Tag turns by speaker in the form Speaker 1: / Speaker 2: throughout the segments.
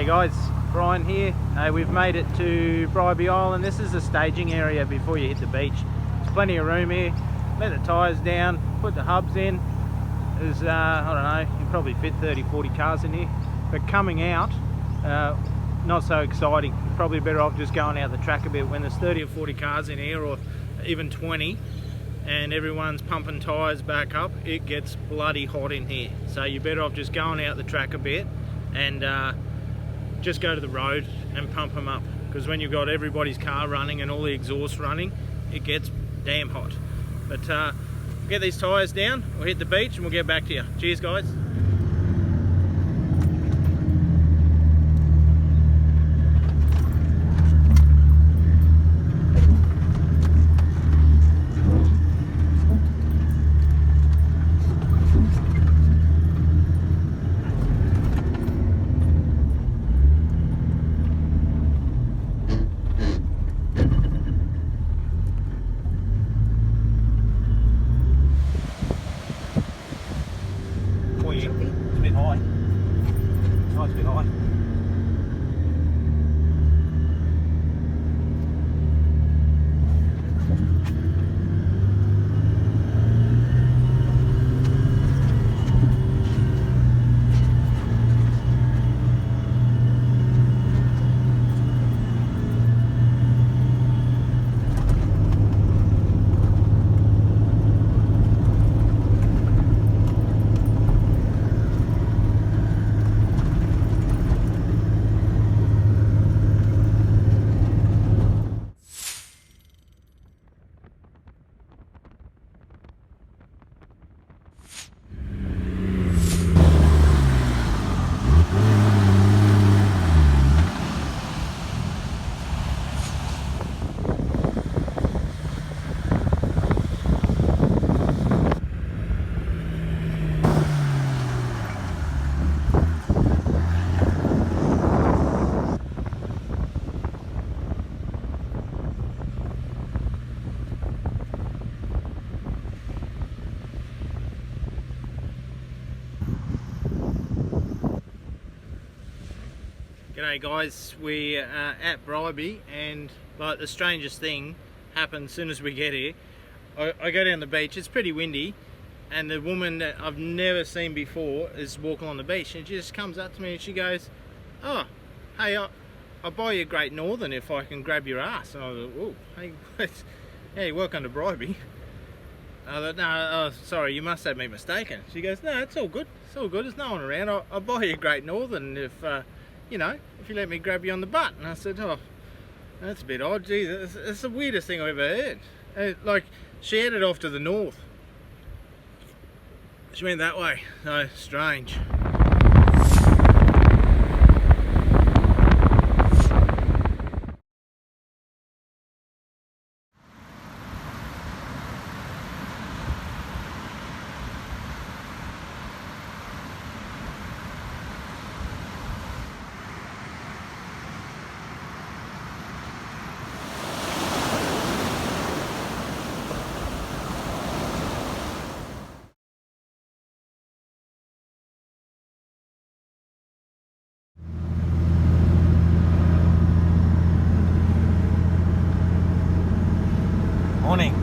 Speaker 1: guys, Brian here. We've made it to Bribie Island. This is the staging area before you hit the beach. There's plenty of room here. Let the tyres down, put the hubs in. There's, I don't know, you probably fit 30-40 cars in here. But coming out, not so exciting. Probably better off just going out the track a bit when there's 30 or 40 cars in here, or even 20, and everyone's pumping tyres back up. It gets bloody hot in here. So you're better off just going out the track a bit and just go to the road and pump them up, because when you've got everybody's car running and all the exhaust running, it gets damn hot. But get these tyres down, we'll hit the beach and we'll get back to you. Cheers guys. It's a bit high. It's a bit high. G'day guys, we are at Bribie, and like the strangest thing happened as soon as we get here. I go down the beach, it's pretty windy, and the woman that I've never seen before is walking on the beach, and she just comes up to me and she goes, "Oh, hey, I'll buy you a Great Northern if I can grab your ass." And I was like, "Oh, hey, yeah, you work under Bribie." I thought, "No, oh, sorry, you must have me mistaken." She goes, "No, it's all good, it's all good, there's no one around. I'll buy you a Great Northern if you know, if you let me grab you on the butt." And I said, "Oh, that's a bit odd. Geez, it's the weirdest thing I've ever heard." Like, she headed off to the north. She went that way. So strange. Morning.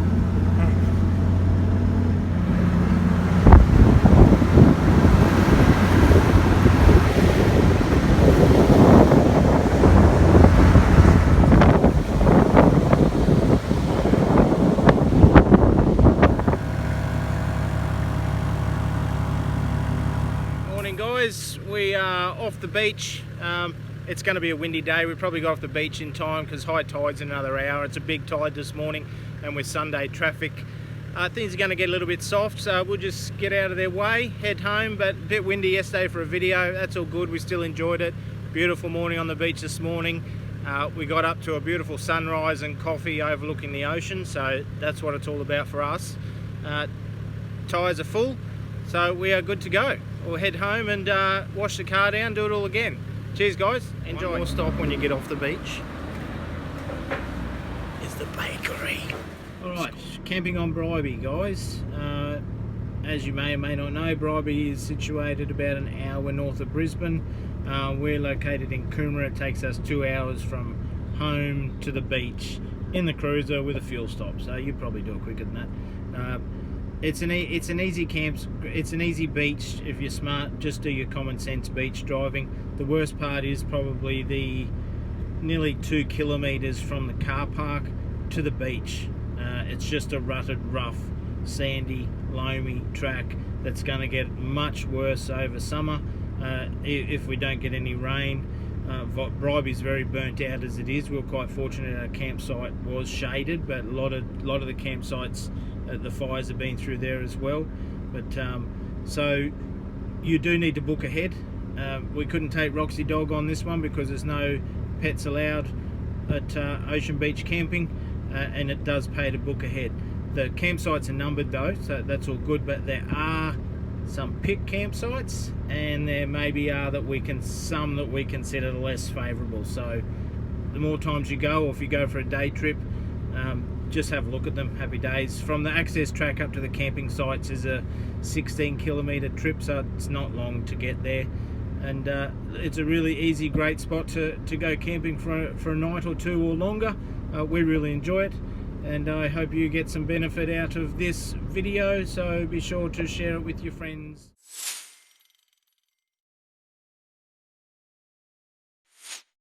Speaker 1: Morning guys, we are off the beach. It's going to be a windy day. We probably got off the beach in time because high tide's in another hour. It's a big tide this morning, and with Sunday traffic, things are going to get a little bit soft, so we'll just get out of their way, head home. But a bit windy yesterday for a video. That's all good, we still enjoyed it. Beautiful morning on the beach this morning. We got up to a beautiful sunrise and coffee overlooking the ocean, so that's what it's all about for us. Tyres are full, so we are good to go. We'll head home and wash the car down, do it all again. Cheers guys, enjoy. One more stop when you get off the beach is the bakery. Alright, camping on Bribie guys. as you may or may not know, Bribie is situated about an hour north of Brisbane. We're located in Coomera. It takes us 2 hours from home to the beach in the cruiser with a fuel stop, so you probably do it quicker than that. It's an easy camp. It's an easy beach if you're smart. Just do your common sense beach driving. The worst part is probably the nearly 2 kilometers from the car park to the beach. It's just a rutted, rough, sandy, loamy track that's going to get much worse over summer if we don't get any rain. Bribie's very burnt out as it is. We were quite fortunate our campsite was shaded, but a lot of the campsites, the fires have been through there as well. But so you do need to book ahead. We couldn't take Roxy Dog on this one because there's no pets allowed at Ocean Beach camping, and it does pay to book ahead. The campsites are numbered though, so that's all good, but there are some pick campsites, and there maybe are some that we consider less favourable. So the more times you go, or if you go for a day trip, just have a look at them. Happy days. From the access track up to the camping sites is a 16 kilometre trip, so it's not long to get there, and it's a really easy, great spot to go camping for a night or two or longer. We really enjoy it, and I hope you get some benefit out of this video, so be sure to share it with your friends.